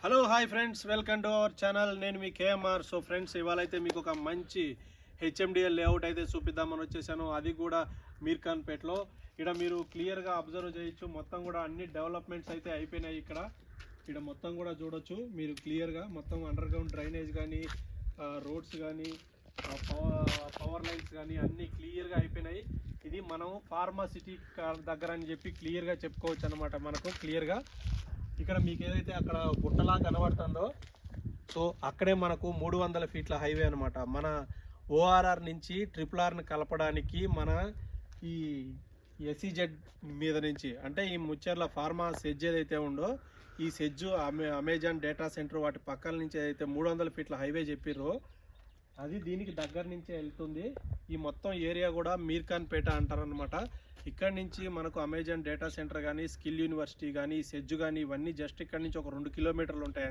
Hello hi friends, welcome to our channel. నేను మీ KMR. So friends, ఇవాళ అయితే మీకు ఒక మంచి హెచ్ఎండిఎల్ లేఅవుట్ అయితే చూపిద్దామని వచ్చేసాను. అది కూడా మీర్ఖాన్పేటలో. ఇక్కడ మీరు క్లియర్గా అబ్జర్వ్ చేయొచ్చు. మొత్తం కూడా అన్ని డెవలప్మెంట్స్ అయితే అయిపోయినాయి. ఇక్కడ మొత్తం కూడా చూడొచ్చు మీరు క్లియర్గా. మొత్తం అండర్ గ్రౌండ్ డ్రైనేజ్ కానీ, రోడ్స్ కానీ, పవర్ లైన్స్ కానీ అన్నీ క్లియర్గా అయిపోయినాయి. ఇది మనం ఫార్మాసిటీ దగ్గర అని చెప్పి క్లియర్గా చెప్పుకోవచ్చు అనమాట. మనకు క్లియర్గా ఇక్కడ మీకు ఏదైతే అక్కడ గుట్టలా కనబడుతుందో, సో అక్కడే మనకు 300 ఫీట్ల హైవే అనమాట. మన ఓఆర్ఆర్ నుంచి RRRని కలపడానికి మన ఈ SEZ మీద నుంచి, అంటే ఈ ముచ్చెర్ల ఫార్మా సెజ్ ఏదైతే ఉందో, ఈ సెజ్ అమెజాన్ డేటా సెంటర్ వాటి పక్కల నుంచి ఏదైతే 300 ఫీట్ల హైవే చెప్పిర్రో అది దీనికి దగ్గర నుంచే వెళ్తుంది. ఈ మొత్తం ఏరియా కూడా మీర్ఖాన్పేట అంటారనమాట. ఇక్కడ నుంచి మనకు అమెజాన్ డేటా సెంటర్ కానీ, స్కిల్ యూనివర్సిటీ కానీ, సెజ్ కానీ, ఇవన్నీ జస్ట్ ఇక్కడ నుంచి ఒక 2 కిలోమీటర్లు ఉంటాయి.